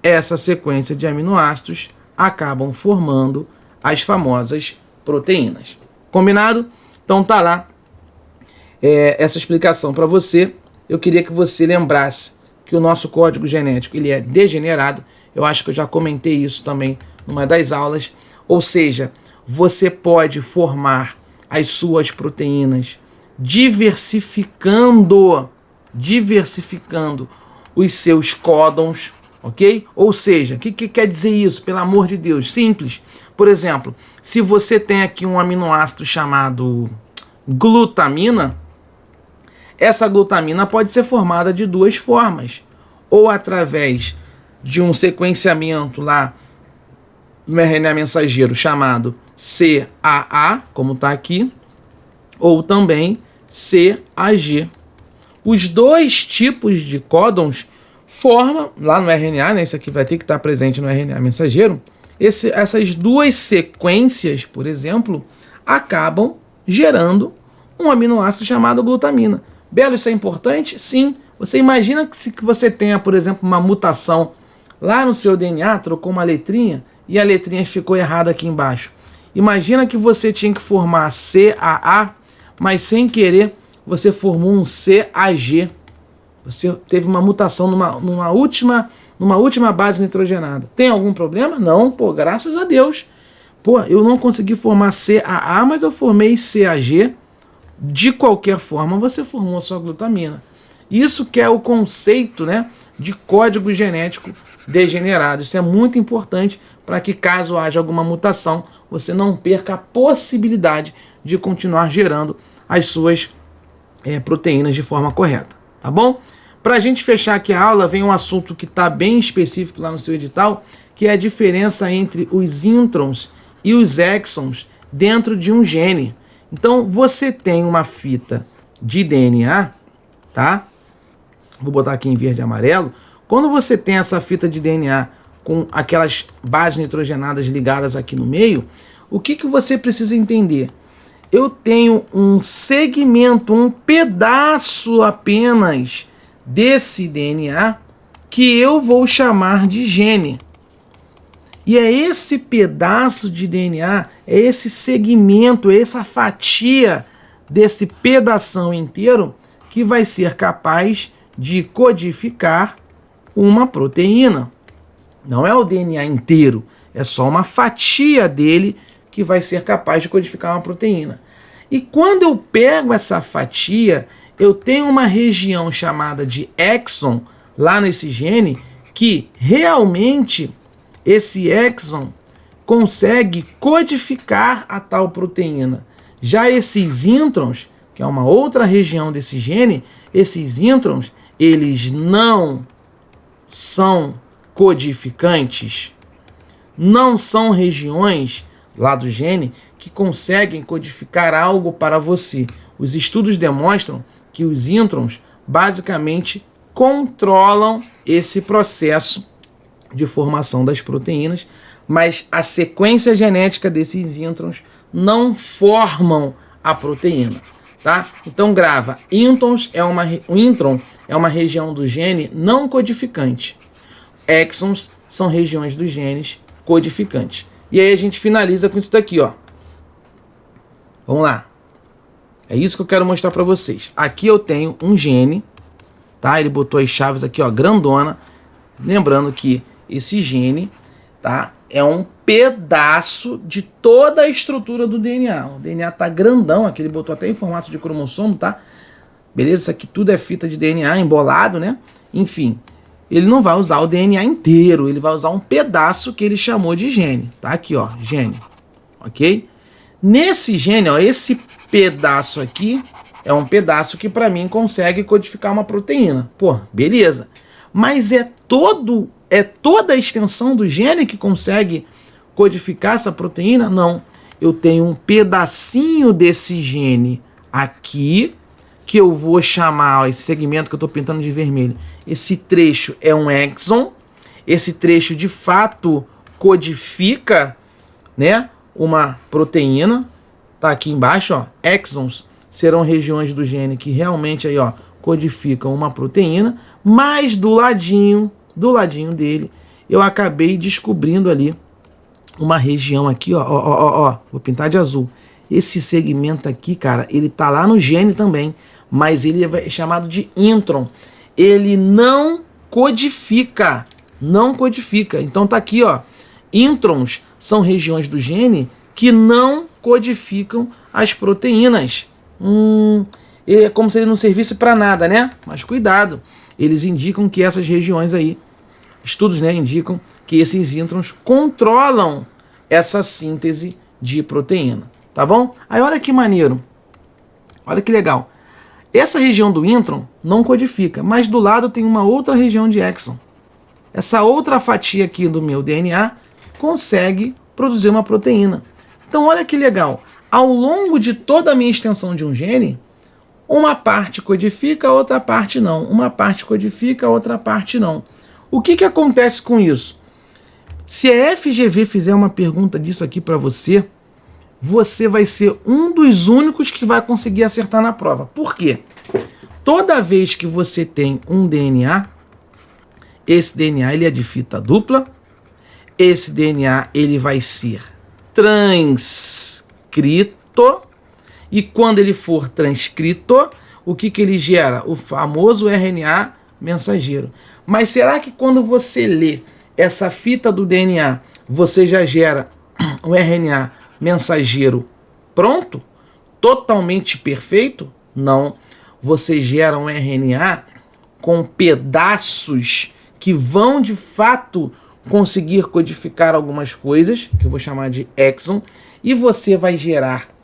Essa sequência de aminoácidos acabam formando as famosas proteínas. Combinado? Então tá lá. essa explicação para você. Eu queria que você lembrasse que o nosso código genético ele é degenerado. Eu acho que eu já comentei isso também numa das aulas. Ou seja, você pode formar as suas proteínas diversificando os seus códons, ok? Ou seja, o que quer dizer isso? Pelo amor de Deus, simples. Por exemplo, se você tem aqui um aminoácido chamado glutamina, essa glutamina pode ser formada de duas formas. Ou através de um sequenciamento lá no RNA mensageiro chamado CAA, como está aqui, ou também CAG. Os dois tipos de códons formam, lá no RNA, né, isso aqui vai ter que estar presente no RNA mensageiro, essas duas sequências, por exemplo, acabam gerando um aminoácido chamado glutamina. Belo, isso é importante? Sim. Você imagina que você tenha, por exemplo, uma mutação lá no seu DNA, trocou uma letrinha e a letrinha ficou errada aqui embaixo. Imagina que você tinha que formar CAA, mas sem querer você formou um CAG. Você teve uma mutação numa última base nitrogenada. Tem algum problema? Não, pô, graças a Deus. Pô, eu não consegui formar CAA, mas eu formei CAG. De qualquer forma, você formou a sua glutamina. Isso que é o conceito, né, de código genético degenerado. Isso é muito importante para que, caso haja alguma mutação, você não perca a possibilidade de continuar gerando as suas proteínas de forma correta, tá bom? Para a gente fechar aqui a aula, vem um assunto que está bem específico lá no seu edital, que é a diferença entre os introns e os exons dentro de um gene. Então, você tem uma fita de DNA, tá? Vou botar aqui em verde e amarelo. Quando você tem essa fita de DNA com aquelas bases nitrogenadas ligadas aqui no meio, o que você precisa entender? Eu tenho um segmento, um pedaço apenas desse DNA que eu vou chamar de gene. E é esse pedaço de DNA, é esse segmento, é essa fatia desse pedação inteiro que vai ser capaz de codificar uma proteína. Não é o DNA inteiro, é só uma fatia dele que vai ser capaz de codificar uma proteína. E quando eu pego essa fatia, eu tenho uma região chamada de exon lá nesse gene que realmente esse exon consegue codificar a tal proteína. Já esses introns, que é uma outra região desse gene, esses introns, eles não são codificantes, não são regiões lá do gene que conseguem codificar algo para você. Os estudos demonstram que os introns basicamente controlam esse processo de formação das proteínas, mas a sequência genética desses introns não formam a proteína, tá? Então grava, o intron é uma região do gene não codificante. Exons são regiões dos genes codificantes. E aí a gente finaliza com isso daqui, ó. Vamos lá. É isso que eu quero mostrar para vocês. Aqui eu tenho um gene, tá? Ele botou as chaves aqui, ó, grandona. Lembrando que esse gene, tá, é um pedaço de toda a estrutura do DNA. O DNA tá grandão, aqui ele botou até em formato de cromossomo, tá? Beleza? Isso aqui tudo é fita de DNA embolado, né? Enfim, ele não vai usar o DNA inteiro, ele vai usar um pedaço que ele chamou de gene. Tá aqui, ó, gene. Ok? Nesse gene, ó, esse pedaço aqui é um pedaço que para mim consegue codificar uma proteína. Pô, beleza. Mas é toda a extensão do gene que consegue codificar essa proteína? Não. Eu tenho um pedacinho desse gene aqui que eu vou chamar, ó, esse segmento que eu estou pintando de vermelho. Esse trecho é um exon. Esse trecho de fato codifica, né, uma proteína. Tá aqui embaixo, ó. Exons serão regiões do gene que realmente aí, ó, codificam uma proteína, mas do ladinho dele, eu acabei descobrindo ali uma região aqui, ó, vou pintar de azul. Esse segmento aqui, cara, ele tá lá no gene também, mas ele é chamado de intron. Ele não codifica, não codifica. Então tá aqui, ó. Introns são regiões do gene que não codificam as proteínas. É como se ele não servisse para nada, né? Mas cuidado, eles indicam que essas regiões aí, estudos, né, indicam que esses introns controlam essa síntese de proteína, tá bom? Aí olha que maneiro, olha que legal. Essa região do intron não codifica, mas do lado tem uma outra região de exon. Essa outra fatia aqui do meu DNA consegue produzir uma proteína. Então olha que legal, ao longo de toda a minha extensão de um gene, uma parte codifica, outra parte não. Uma parte codifica, outra parte não. O que acontece com isso? Se a FGV fizer uma pergunta disso aqui para você, você vai ser um dos únicos que vai conseguir acertar na prova. Por quê? Toda vez que você tem um DNA, esse DNA ele é de fita dupla, esse DNA ele vai ser transcrito, e quando ele for transcrito, o que ele gera? O famoso RNA mensageiro. Mas será que quando você lê essa fita do DNA, você já gera um RNA mensageiro pronto? Totalmente perfeito? Não. Você gera um RNA com pedaços que vão de fato conseguir codificar algumas coisas, que eu vou chamar de exon, e você vai gerar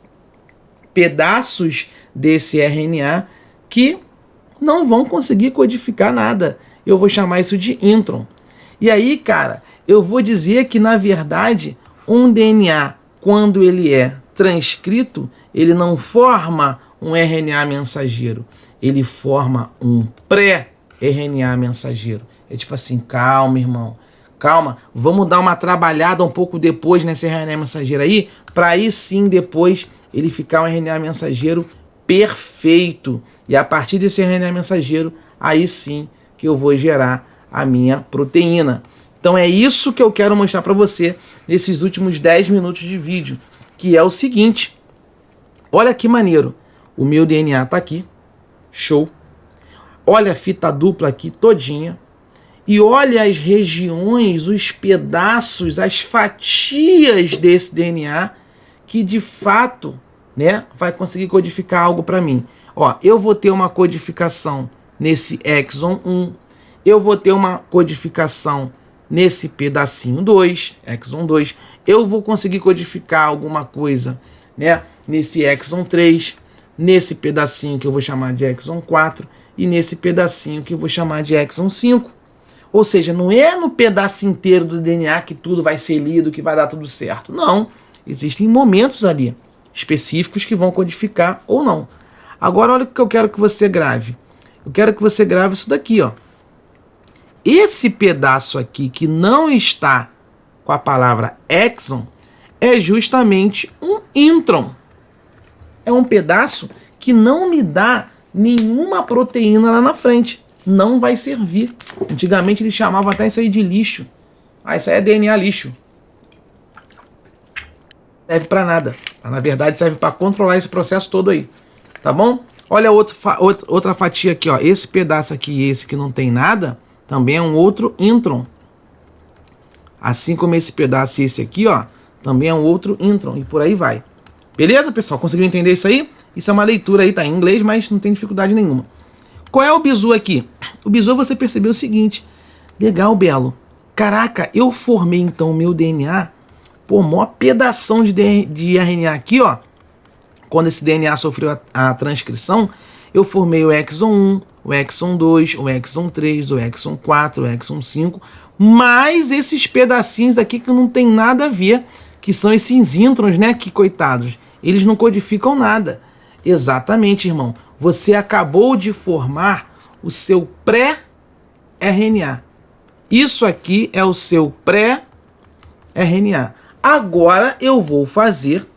pedaços desse RNA que não vão conseguir codificar nada. Eu vou chamar isso de intron. E aí, cara, eu vou dizer que, na verdade, um DNA, quando ele é transcrito, ele não forma um RNA mensageiro. Ele forma um pré-RNA mensageiro. É tipo assim, calma, irmão. Calma, vamos dar uma trabalhada um pouco depois nesse RNA mensageiro aí, para aí sim depois ele ficar um RNA mensageiro perfeito. E a partir desse RNA mensageiro, aí sim que eu vou gerar a minha proteína. Então é isso que eu quero mostrar para você nesses últimos 10 minutos de vídeo, que é o seguinte. Olha que maneiro. O meu DNA tá aqui. Show. Olha a fita dupla aqui todinha. E olha as regiões, os pedaços, as fatias desse DNA que de fato, né, vai conseguir codificar algo para mim. Ó, eu vou ter uma codificação nesse exon 1, eu vou ter uma codificação nesse pedacinho 2, exon 2, eu vou conseguir codificar alguma coisa, né, nesse exon 3, nesse pedacinho que eu vou chamar de exon 4 e nesse pedacinho que eu vou chamar de exon 5. Ou seja, não é no pedaço inteiro do DNA que tudo vai ser lido, que vai dar tudo certo. Não. Existem momentos ali específicos que vão codificar ou não. Agora olha o que eu quero que você grave. Eu quero que você grave isso daqui, ó. Esse pedaço aqui que não está com a palavra exon é justamente um intron. É um pedaço que não me dá nenhuma proteína lá na frente. Não vai servir. Antigamente eles chamavam até isso aí de lixo. Ah, isso aí é DNA lixo. Serve para nada. Na verdade serve para controlar esse processo todo aí. Tá bom? Olha outra fatia aqui, ó. Esse pedaço aqui e esse que não tem nada, também é um outro intron. Assim como esse pedaço e esse aqui, ó, também é um outro intron. E por aí vai. Beleza, pessoal? Conseguiu entender isso aí? Isso é uma leitura aí, tá em inglês, mas não tem dificuldade nenhuma. Qual é o bizu aqui? O bizu você percebeu o seguinte. Legal, Belo. Caraca, eu formei então o meu DNA. Pô, maior pedação de RNA aqui, ó. Quando esse DNA sofreu a transcrição, eu formei o exon 1, o exon 2, o exon 3, o exon 4, o exon 5, mais esses pedacinhos aqui que não tem nada a ver, que são esses introns, né? Que coitados, eles não codificam nada. Exatamente, irmão. Você acabou de formar o seu pré-RNA. Isso aqui é o seu pré-RNA. Agora eu vou fazer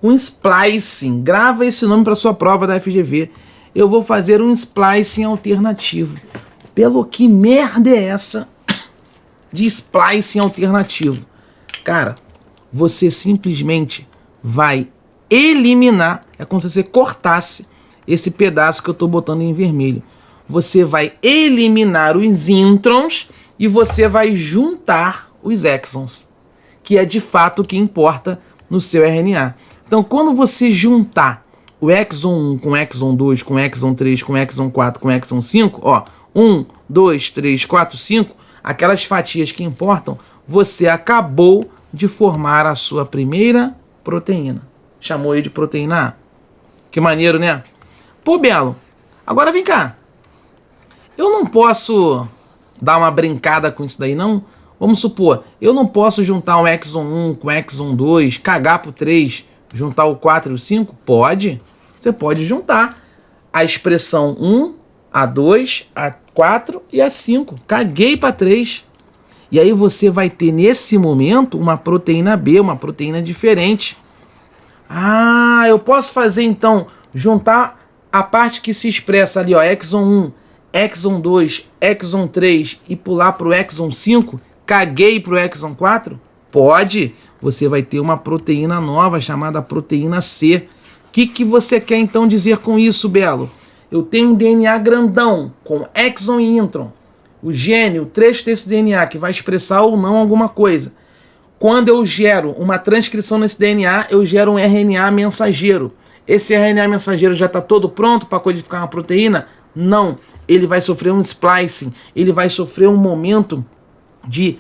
um splicing. Grava esse nome para sua prova da FGV. Eu vou fazer um splicing alternativo. Pelo que merda é essa de splicing alternativo? Cara, você simplesmente vai eliminar, é como se você cortasse esse pedaço que eu estou botando em vermelho. Você vai eliminar os introns e você vai juntar os exons, que é de fato o que importa no seu RNA. Então, quando você juntar o exon 1 com exon 2, com exon 3, com exon 4, com exon 5, ó, 1, 2, 3, 4, 5, aquelas fatias que importam, você acabou de formar a sua primeira proteína. Chamou aí de proteína A. Que maneiro, né? Pô, Belo, agora vem cá. Eu não posso dar uma brincada com isso daí, não? Vamos supor, eu não posso juntar um exon 1 com exon 2, cagar pro 3, juntar o 4 e o 5? Pode. Você pode juntar a expressão 1, a 2, a 4 e a 5. Caguei para 3. E aí você vai ter nesse momento uma proteína B, uma proteína diferente. Ah, eu posso fazer então, juntar a parte que se expressa ali, ó, exon 1, exon 2, exon 3 e pular para o exon 5? Caguei para o exon 4? Pode. Você vai ter uma proteína nova chamada proteína C. O que você quer então dizer com isso, Belo? Eu tenho um DNA grandão com exon e intron. O gene, o trecho desse DNA que vai expressar ou não alguma coisa. Quando eu gero uma transcrição nesse DNA, eu gero um RNA mensageiro. Esse RNA mensageiro já está todo pronto para codificar uma proteína? Não. Ele vai sofrer um splicing. Ele vai sofrer um momento de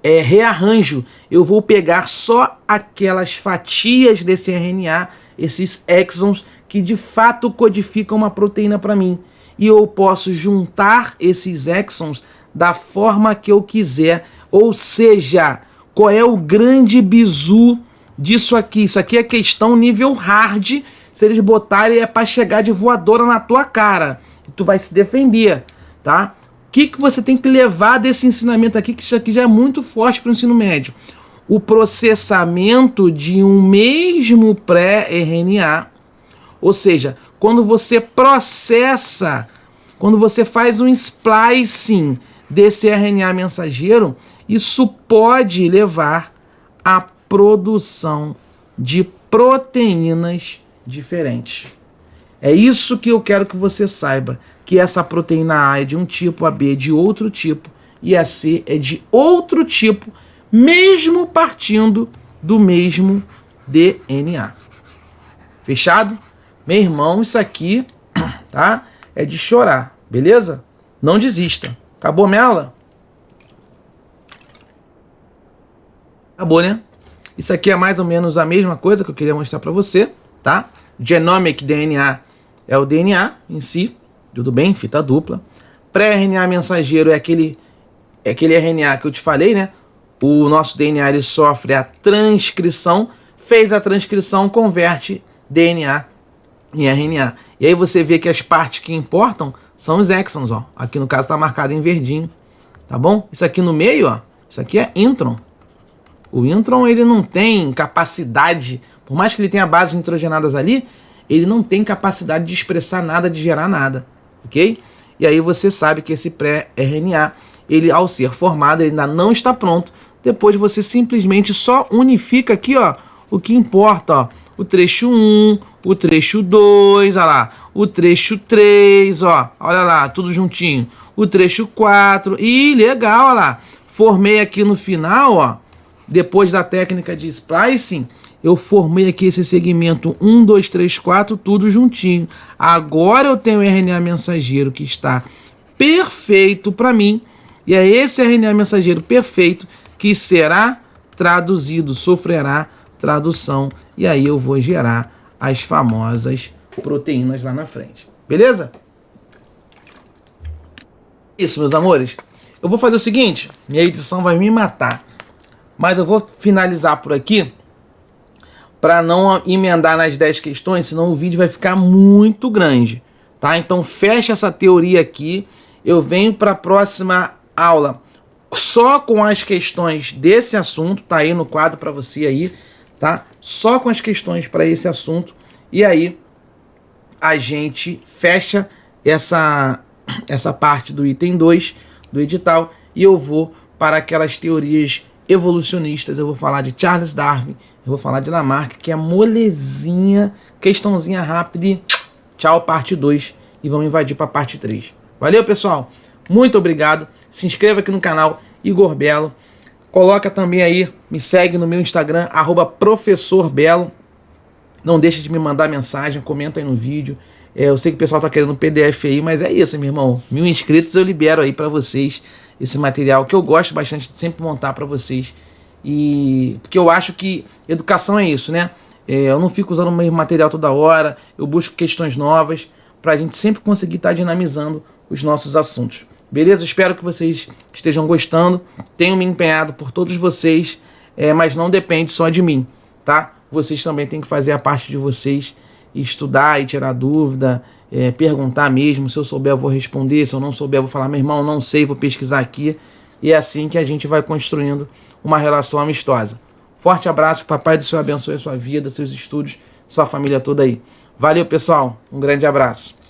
rearranjo. Eu vou pegar só aquelas fatias desse RNA, esses exons, que de fato codificam uma proteína para mim. E eu posso juntar esses exons da forma que eu quiser. Ou seja, qual é o grande bizu disso aqui? Isso aqui é questão nível hard. Se eles botarem é para chegar de voadora na tua cara. E tu vai se defender, tá? O que você tem que levar desse ensinamento aqui, que isso aqui já é muito forte para o ensino médio? O processamento de um mesmo pré-RNA. Ou seja, quando você processa, quando você faz um splicing desse RNA mensageiro, isso pode levar à produção de proteínas diferentes. É isso que eu quero que você saiba, que essa proteína A é de um tipo, a B é de outro tipo e a C é de outro tipo, mesmo partindo do mesmo DNA. Fechado? Meu irmão, isso aqui, tá? É de chorar, beleza? Não desista. Acabou minha aula? Acabou, né? Isso aqui é mais ou menos a mesma coisa que eu queria mostrar para você, tá? Genomic DNA é o DNA em si, tudo bem? Fita dupla. Pré-RNA mensageiro é aquele RNA que eu te falei, né? O nosso DNA ele sofre a transcrição, fez a transcrição, converte DNA em RNA. E aí você vê que as partes que importam são os exons, ó. Aqui no caso está marcado em verdinho, tá bom? Isso aqui no meio, ó, isso aqui é intron. O intron ele não tem capacidade, por mais que ele tenha bases nitrogenadas ali, ele não tem capacidade de expressar nada, de gerar nada, ok? E aí você sabe que esse pré-RNA, ele ao ser formado, ele ainda não está pronto. Depois você simplesmente só unifica aqui, ó, o que importa, ó, o trecho 1, o trecho 2, olha lá, o trecho 3, ó, olha lá, tudo juntinho, o trecho 4, e legal, olha lá, formei aqui no final, ó, depois da técnica de splicing, eu formei aqui esse segmento 1, 2, 3, 4, tudo juntinho. Agora eu tenho o RNA mensageiro que está perfeito para mim, e é esse RNA mensageiro perfeito que será traduzido, sofrerá tradução, e aí eu vou gerar as famosas proteínas lá na frente. Beleza? Isso, meus amores. Eu vou fazer o seguinte, minha edição vai me matar, mas eu vou finalizar por aqui para não emendar nas 10 questões, senão o vídeo vai ficar muito grande, tá? Então fecha essa teoria aqui, eu venho para a próxima aula só com as questões desse assunto, tá aí no quadro para você aí, tá? Só com as questões para esse assunto, e aí a gente fecha essa parte do item 2 do edital e eu vou para aquelas teorias evolucionistas, eu vou falar de Charles Darwin, eu vou falar de Lamarck, que é molezinha, questãozinha rápida e tchau, parte 2, e vamos invadir para a parte 3. Valeu, pessoal, muito obrigado, se inscreva aqui no canal Igor Belo, coloca também aí, me segue no meu Instagram, @professorbelo, não deixe de me mandar mensagem, comenta aí no vídeo, eu sei que o pessoal tá querendo um PDF aí, mas é isso, meu irmão, 1000 inscritos eu libero aí para vocês, esse material que eu gosto bastante de sempre montar para vocês, e porque eu acho que educação é isso, né? Eu não fico usando o mesmo material toda hora, eu busco questões novas para a gente sempre conseguir estar dinamizando os nossos assuntos. Beleza? Espero que vocês estejam gostando, tenham me empenhado por todos vocês, mas não depende só de mim, tá? Vocês também têm que fazer a parte de vocês, estudar e tirar dúvida, perguntar mesmo, se eu souber eu vou responder, se eu não souber eu vou falar, meu irmão, não sei, vou pesquisar aqui, e é assim que a gente vai construindo uma relação amistosa. Forte abraço, papai do Senhor abençoe a sua vida, seus estudos, sua família toda aí. Valeu, pessoal, um grande abraço.